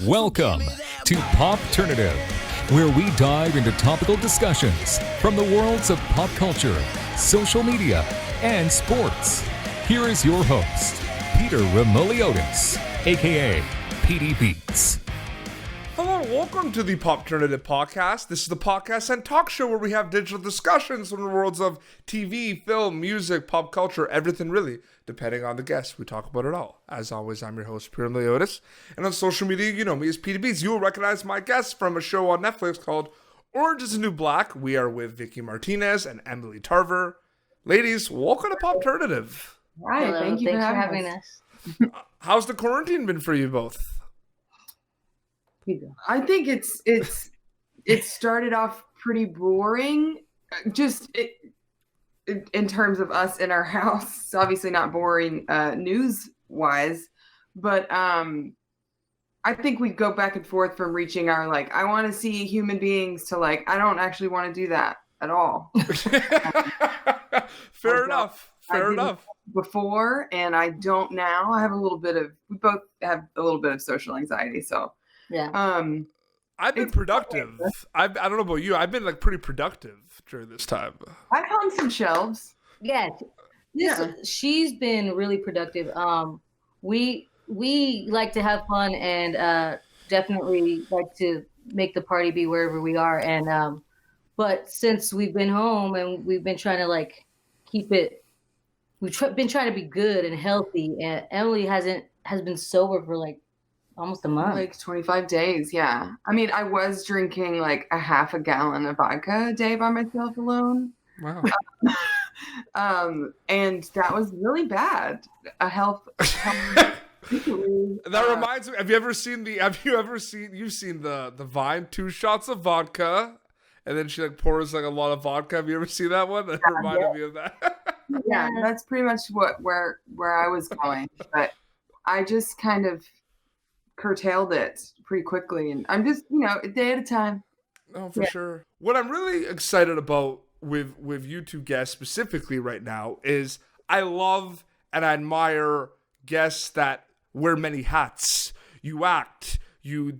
Welcome to Popternative, where we dive into topical discussions from the worlds of pop culture, social media, and sports. Here is your host, Peter Remoliotis, aka PD Beats. Hello, welcome to the Popternative podcast. This is the podcast and talk show where we have digital discussions from the worlds of TV, film, music, pop culture, everything really. Depending on the guest, we talk about it all. As always, I'm your host, Peter Remoliotis. And on social media, you know me as PD Beats. You will recognize my guests from a show on Netflix called Orange is the New Black. We are with Vicci Martinez and Emily Tarver. Ladies, welcome to Popternative. Right, Hello, thanks for having us. How's the quarantine been for you both? I think it started off pretty boring. In terms of us in our house. It's obviously not boring news wise, but I think we go back and forth from reaching our I want to see human beings to I don't actually want to do that at all. Fair enough. Before, and I don't now. I have we both have a little bit of social anxiety, so yeah. I've been productive. I don't know about you. I've been pretty productive during this time. I found some shelves. Yeah. She's been really productive. We like to have fun and definitely like to make the party be wherever we are. And but since we've been home and we've been trying to keep it, been trying to be good and healthy. And Emily has been sober for almost a month. 25 days, yeah. I mean, I was drinking a half a gallon of vodka a day by myself alone. Wow. And that was really bad. That reminds me, you've seen the Vine, 2 shots of vodka, and then she pours a lot of vodka. Have you ever seen that one? That reminded me of that. Yeah, that's pretty much where I was going. But I just kind of curtailed it pretty quickly, and I'm just a day at a time. Oh, for sure. What I'm really excited about with you two guests specifically right now is I love and I admire guests that wear many hats. You act, you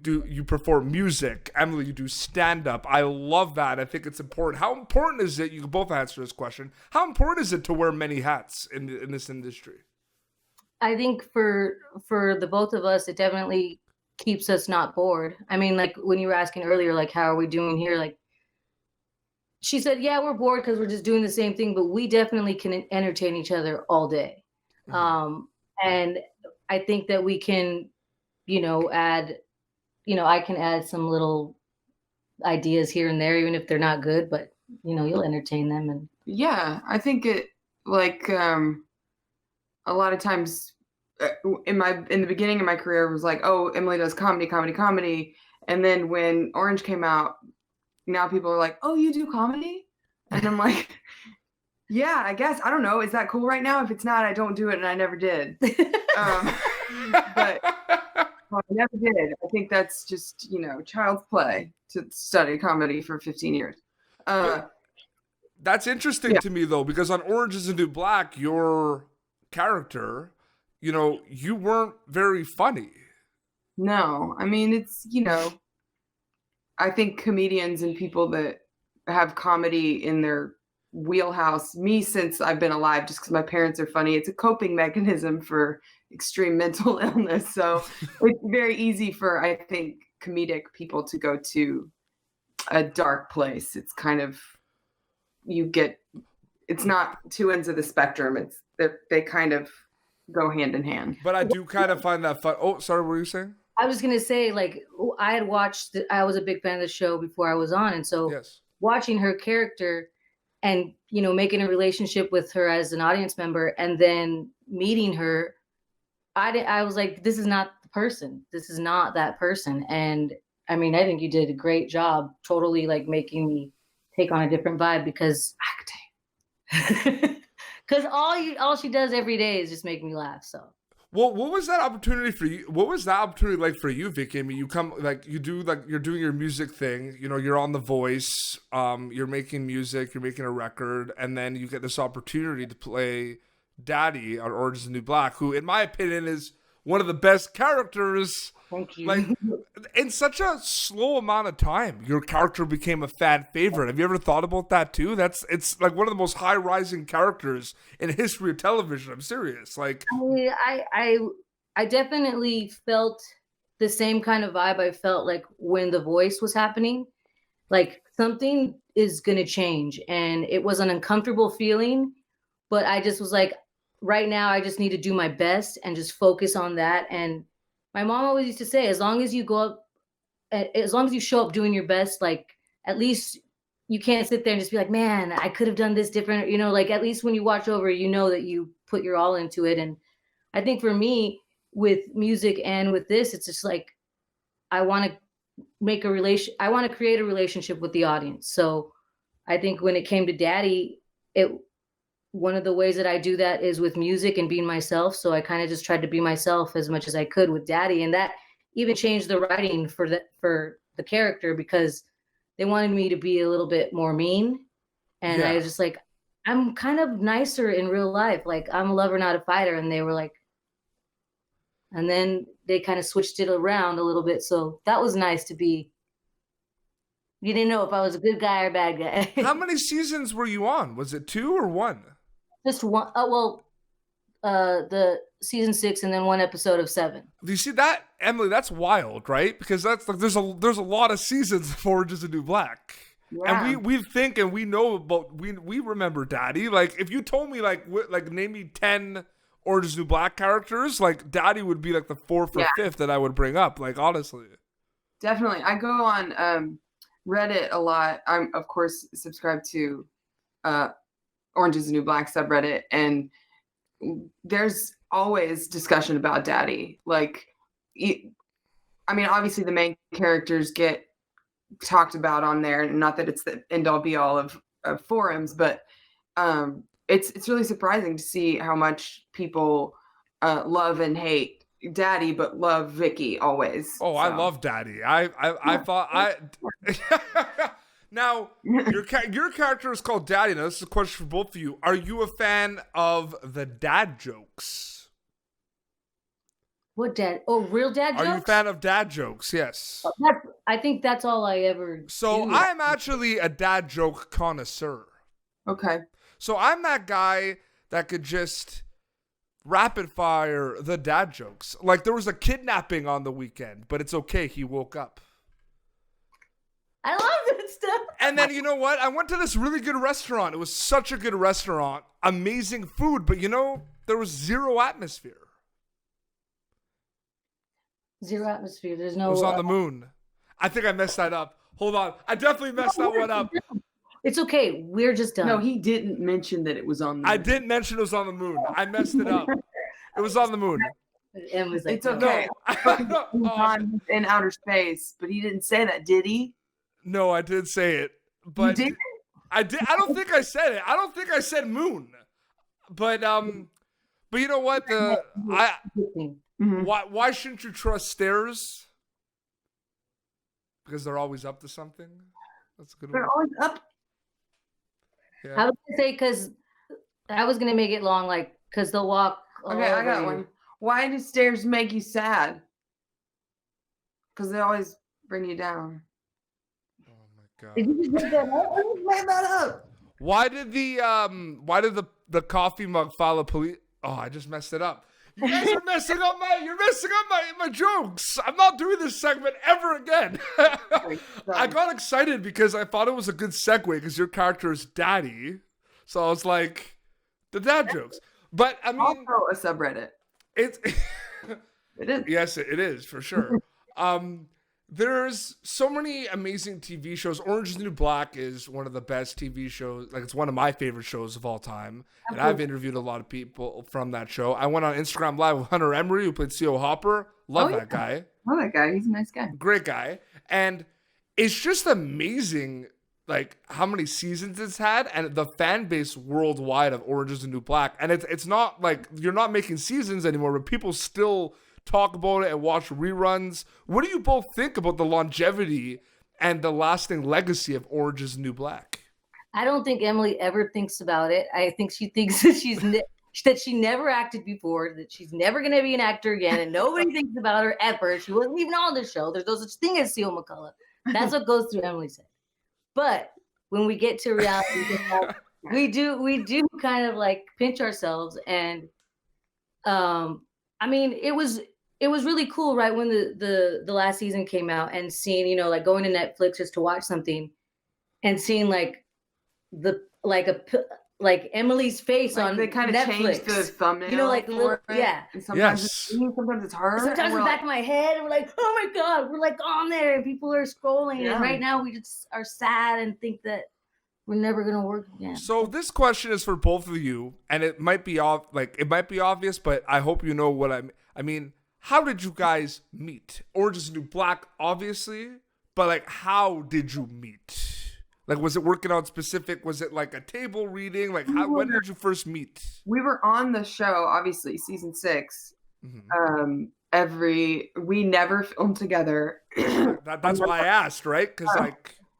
perform music. Emily, you do stand-up. I love that. I think it's important. How important is it, you can both answer this question, how important is it to wear many hats in this industry? I think for the both of us, it definitely keeps us not bored. I mean, when you were asking earlier, how are we doing here? She said, yeah, we're bored because we're just doing the same thing, but we definitely can entertain each other all day. Mm-hmm. And I think that we can, add, I can add some little ideas here and there, even if they're not good, but you'll entertain them. And yeah, I think it a lot of times in the beginning of my career, it was oh, Emily does comedy. And then when Orange came out, now people are oh, you do comedy? And I'm yeah, I guess. I don't know. Is that cool right now? If it's not, I don't do it, and I never did. But I never did. I think that's just, child's play to study comedy for 15 years. That's interesting to me, though, because on Orange is the New Black, your character, you weren't very funny. No, I mean, it's, I think comedians and people that have comedy in their wheelhouse, me since I've been alive, just because my parents are funny, it's a coping mechanism for extreme mental illness. So it's very easy for, I think, comedic people to go to a dark place. It's kind of, it's not two ends of the spectrum. It's they kind of go hand in hand. But I do kind of find that fun. Oh, sorry, what were you saying? I was going to say, I had watched, I was a big fan of the show before I was on. And so watching her character and, making a relationship with her as an audience member and then meeting her, I was this is not the person. This is not that person. And I mean, I think you did a great job totally making me take on a different vibe because acting. Because all she does every day is just make me laugh. So, well, what was that opportunity for you? What was that opportunity like for you, Vicci? I mean, you come you're doing your music thing. You're on The Voice. You're making music. You're making a record, and then you get this opportunity to play Daddy on Orange is the New Black, who, in my opinion, is one of the best characters. Thank you. Like, in such a slow amount of time, your character became a fan favorite. Have you ever thought about that too? It's like one of the most high-rising characters in the history of television. I'm serious. Like, I definitely felt the same kind of vibe I felt like when The Voice was happening. Like, something is going to change. And it was an uncomfortable feeling, but I just was like, right now, I just need to do my best and just focus on that. And my mom always used to say, as long as you show up doing your best, like, at least you can't sit there and just be like, man, I could have done this different. You know, like, at least when you watch over, you know that you put your all into it. And I think for me, with music and with this, it's just like, I want to create a relationship with the audience. So I think when it came to Daddy, one of the ways that I do that is with music and being myself. So I kind of just tried to be myself as much as I could with Daddy. And that even changed the writing for the character, because they wanted me to be a little bit more mean. And I was just like, I'm kind of nicer in real life. Like, I'm a lover, not a fighter. And they were like, and then they kind of switched it around a little bit. So that was nice to be. You didn't know if I was a good guy or a bad guy. how many seasons were you on? Was it 2 or 1? Just one. The season 6 and then 1 episode of 7. Do you see that, Emily? That's wild, right? Because that's like there's a lot of seasons of Orange Is the New Black. Yeah. And we think and we know about we remember Daddy. Like, if you told me like name me 10 Orange Is the New Black characters, like Daddy would be like the 4th or 5th that I would bring up. Like, honestly, definitely. I go on Reddit a lot. I'm of course subscribed to Orange Is the New Black subreddit, and there's always discussion about Daddy. Like, I mean, obviously the main characters get talked about on there. Not that it's the end all be all of forums, but it's really surprising to see how much people love and hate Daddy, but love Vicci always. Oh, so. I love Daddy. I thought Now, your character is called Daddy. Now, this is a question for both of you. Are you a fan of the dad jokes? What dad? Oh, real dad jokes? Are you a fan of dad jokes? Yes. I think that's all I ever do. I'm actually a dad joke connoisseur. Okay. So I'm that guy that could just rapid fire the dad jokes. Like, there was a kidnapping on the weekend, but it's okay. He woke up. I love that stuff. And then, you know what? I went to this really good restaurant. It was such a good restaurant. Amazing food. But, there was zero atmosphere. Zero atmosphere. There's no... It was on the moon. I think I messed that up. Hold on. I definitely messed that one up. It's okay. We're just done. No, he didn't mention that it was on the moon. I didn't mention it was on the moon. I messed it up. It was on the moon. And was like, it's okay. No. In outer space. But he didn't say that, did he? No, I did say it, but you did? I did. I don't think I said it. I don't think I said moon, but you know what? Why shouldn't you trust stairs? Because they're always up to something. That's a good one. They're always up. Yeah. I was gonna say because I was gonna make it long, like because they'll walk. Okay, I got one. Why do stairs make you sad? Because they always bring you down. God. Did you just make that up? I just made that up. Why did the coffee mug file a police? Oh, I just messed it up. You guys are messing up my jokes. I'm not doing this segment ever again. I got excited because I thought it was a good segue because your character is Daddy. So I was like, the dad jokes. But I mean, also a subreddit. It is. Yes, it is for sure. There's so many amazing TV shows. Orange Is the New Black is one of the best TV shows. Like, it's one of my favorite shows of all time. And I've interviewed a lot of people from that show. I went on Instagram Live with Hunter Emery, who played C.O. Hopper. Love that guy. Love that guy. He's a nice guy. Great guy. And it's just amazing, like, how many seasons it's had and the fan base worldwide of Orange Is the New Black. And it's not like you're not making seasons anymore, but people still talk about it and watch reruns. What do you both think about the longevity and the lasting legacy of Orange Is the New Black? I don't think Emily ever thinks about it. I think she thinks that that she never acted before, that she's never going to be an actor again, and nobody thinks about her ever. She wasn't even on the show. There's no such thing as Seal McCullough. That's what goes through Emily's head. But when we get to reality, we do kind of like pinch ourselves. And I mean, it was really cool, right, when the last season came out, and seeing, you know, like going to Netflix just to watch something and seeing like Emily's face on they kind of Netflix. changed the thumbnail, you know, like yeah. And sometimes it's me, sometimes it's her. Sometimes in the back of my head, and we're like, oh my god, we're like on there, and people are scrolling. Yeah. And right now, we just are sad and think that we're never gonna work again. So this question is for both of you, and it might be obvious, but I hope you know what I mean. How did you guys meet? Orange is the New Black, obviously, but like, how did you meet? Like, was it working on specific? Was it like a table reading? Like, when did you first meet? We were on the show, obviously, season 6. Mm-hmm. We never filmed together. That's why I asked, right? Because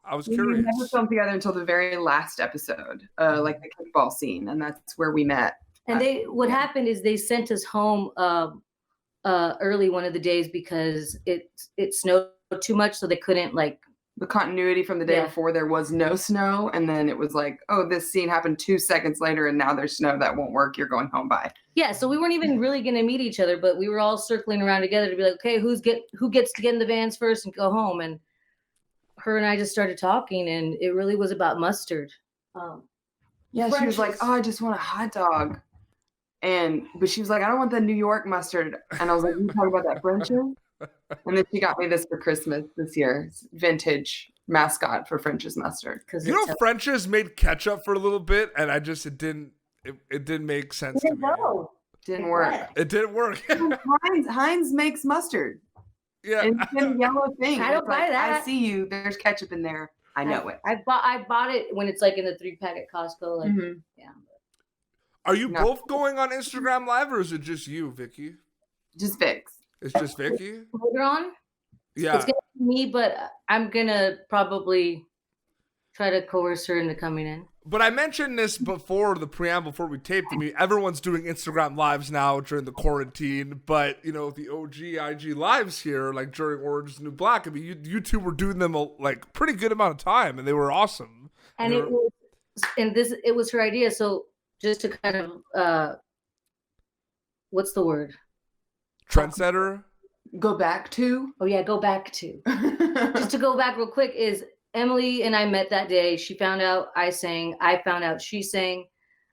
I was curious. We never filmed together until the very last episode, like the kickball scene, and that's where we met. And what happened is they sent us home early one of the days because it snowed too much, so they couldn't like. The continuity from the day before, there was no snow, and then it was like, oh, this scene happened 2 seconds later, and now there's snow. That won't work. You're going home. Bye. Yeah, so we weren't even really going to meet each other, but we were all circling around together to be like, okay, who gets to get in the vans first and go home? And her and I just started talking, and it really was about mustard. She was like, oh, I just want a hot dog. But she was like, I don't want the New York mustard. And I was like, you talking about that French's? And then she got me this for Christmas this year. It's vintage mascot for French's mustard. You know, French's made ketchup for a little bit, and it didn't make sense to me. Didn't work. It didn't work. Heinz makes mustard. Yeah. And it's a yellow thing. I don't buy that. I see you. There's ketchup in there. I know it. I bought it when it's like in the 3-pack at Costco. Like, yeah. Are you both going on Instagram Live, or is it just you, Vicci? Just Vix. It's just Vicci? Later on? Yeah. It's going to be me, but I'm going to probably try to coerce her into coming in. But I mentioned this before, the preamble, before we taped. I mean, everyone's doing Instagram Lives now during the quarantine. But, you know, the OG IG Lives here, like during Orange is the New Black, I mean, you two were doing them like pretty good amount of time, and they were awesome. And it was her idea. So just to kind of, what's the word? Trendsetter? Go back to? Oh, yeah, go back to. Just to go back real quick is Emily and I met that day. She found out I sang. I found out she sang.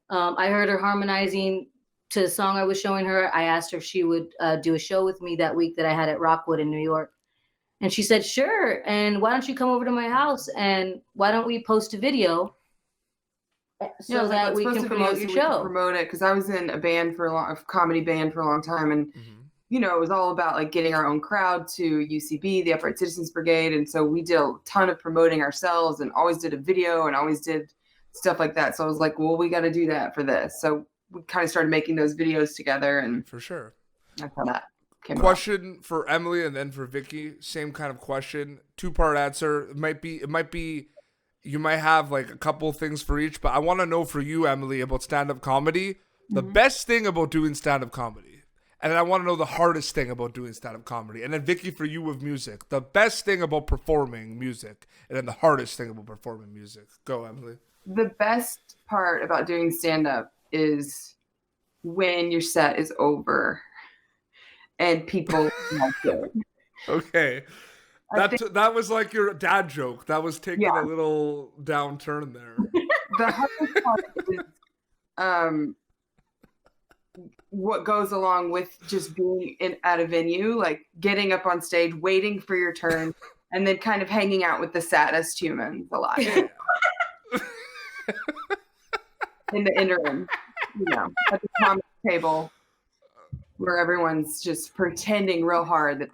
I heard her harmonizing to the song I was showing her. I asked her if she would do a show with me that week that I had at Rockwood in New York. And she said, sure. And why don't you come over to my house? And why don't we post a video so that we can promote your show? Promote it, because I was in a comedy band for a long time. And you know, it was all about like getting our own crowd to UCB, the Upright Citizens Brigade. And so we did a ton of promoting ourselves and always did a video and always did stuff like that. So I was like, well, we got to do that for this. So we kind of started making those videos together. And for sure. That's how that came Question for Emily and then for Vicci, same kind of question, 2-part answer. It might be, you might have like a couple things for each, but I want to know for you, Emily, about stand-up comedy, the best thing about doing stand-up comedy. And then I want to know the hardest thing about doing stand-up comedy. And then Vicci, for you with music, the best thing about performing music, and then the hardest thing about performing music. Go, Emily. The best part about doing stand-up is when your set is over and people like it. Okay. That was like your dad joke. That was taking a little downturn there. The hardest part is what goes along with just being at a venue, like getting up on stage, waiting for your turn, and then kind of hanging out with the saddest humans alive. In the interim, you know, at the comedy table where everyone's just pretending real hard that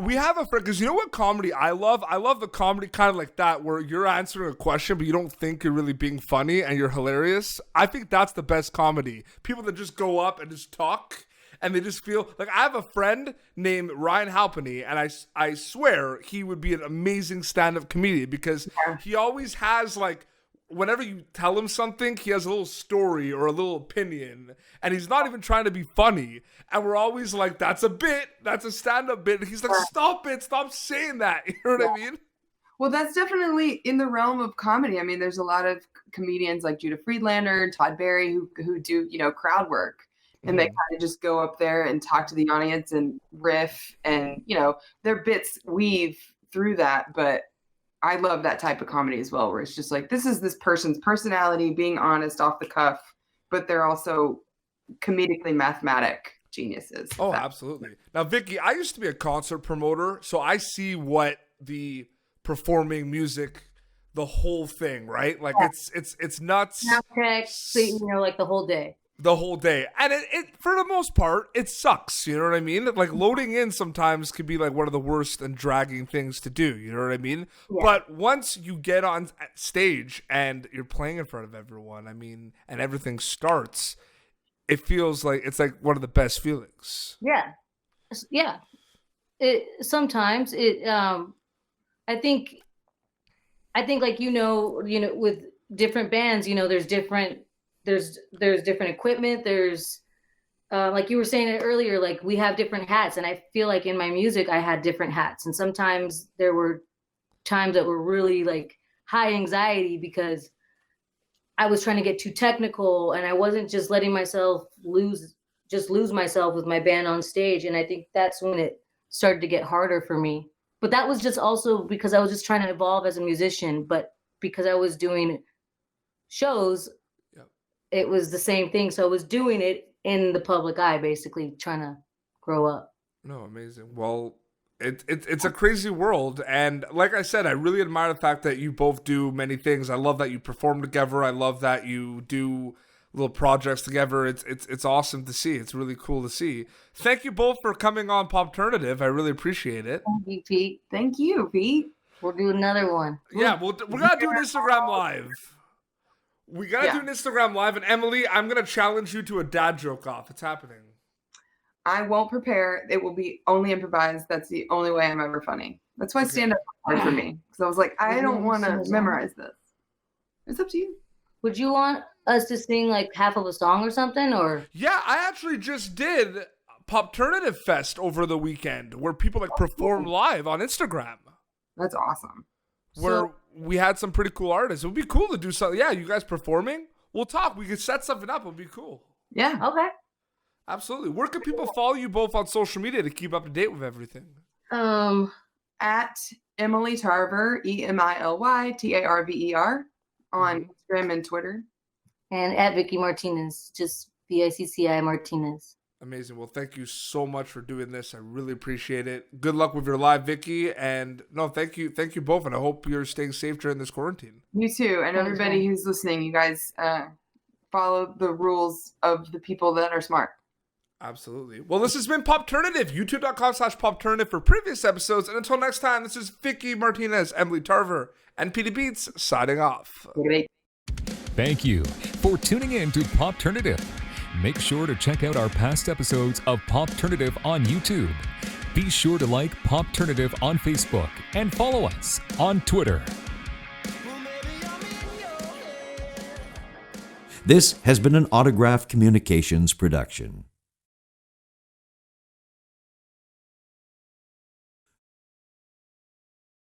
we have a friend, because you know what comedy I love? I love the comedy kind of like that, where you're answering a question but you don't think you're really being funny and you're hilarious. I think that's the best comedy. People that just go up and just talk and they just feel like, I have a friend named Ryan Halpenny, and I swear he would be an amazing stand-up comedian, because he always has like whenever you tell him something, he has a little story or a little opinion, and he's not even trying to be funny. And we're always like, that's a bit, that's a stand-up bit. And he's like, stop it, stop saying that. You know what I mean? Well, that's definitely in the realm of comedy. I mean, there's a lot of comedians like Judah Friedlander and Todd Barry who do, crowd work. And they kind of just go up there and talk to the audience and riff, and, their bits weave through that. But I love that type of comedy as well, where it's just like, this is this person's personality being honest off the cuff, but they're also comedically mathematic geniuses. Oh, absolutely. Now, Vicci, I used to be a concert promoter, so I see what the performing music, the whole thing, right? Like it's nuts. Okay, like the whole day. The whole day. And it for the most part, it sucks. You know what I mean? Like loading in sometimes can be like one of the worst and dragging things to do. You know what I mean? Yeah. But once you get on stage and you're playing in front of everyone, I mean, and everything starts, it feels like it's like one of the best feelings. Yeah. Yeah. Sometimes I think like, with different bands, there's different equipment. There's like you were saying it earlier, like we have different hats, and I feel like in my music I had different hats, and sometimes there were times that were really like high anxiety because I was trying to get too technical, and I wasn't just letting myself lose myself with my band on stage. And I think that's when it started to get harder for me. But that was just also because I was just trying to evolve as a musician. But because I was doing shows, it was the same thing. So I was doing it in the public eye, basically trying to grow up. No, amazing. Well, it's a crazy world. And like I said, I really admire the fact that you both do many things. I love that you perform together. I love that you do little projects together. It's awesome to see. It's really cool to see. Thank you both for coming on Popternative. I really appreciate it. Thank you, Pete. Thank you, Pete. We'll do another one. Yeah, we're going to do an Instagram Live. We got to do an Instagram Live. And Emily, I'm going to challenge you to a dad joke off. It's happening. I won't prepare. It will be only improvised. That's the only way I'm ever funny. That's why stand-up was hard for me. Because I was like, I don't want to memorize this. It's up to you. Would you want us to sing like half of a song or something? Or yeah, I actually just did Popternative Fest over the weekend where people like perform live on Instagram. That's awesome. Where we had some pretty cool artists. It would be cool to do something. Yeah, you guys performing? We'll talk. We could set something up. It would be cool. Yeah. Okay. Absolutely. Where can people follow you both on social media to keep up to date with everything? At Emily Tarver, EmilyTarver on Instagram and Twitter. And at Vicci Martinez, just Vicci Martinez. Amazing. Well, thank you so much for doing this. I really appreciate it. Good luck with your live, Vicci. And no, thank you both. And I hope you're staying safe during this quarantine. You too. And everybody who's listening, you guys follow the rules of the people that are smart. Absolutely. Well, this has been Popternative, youtube.com/Popternative for previous episodes. And until next time, this is Vicci Martinez, Emily Tarver, and Petey Beats signing off. Thank you for tuning in to Popternative. Make sure to check out our past episodes of Popternative on YouTube. Be sure to like Popternative on Facebook and follow us on Twitter. This has been an Autograph Communications production.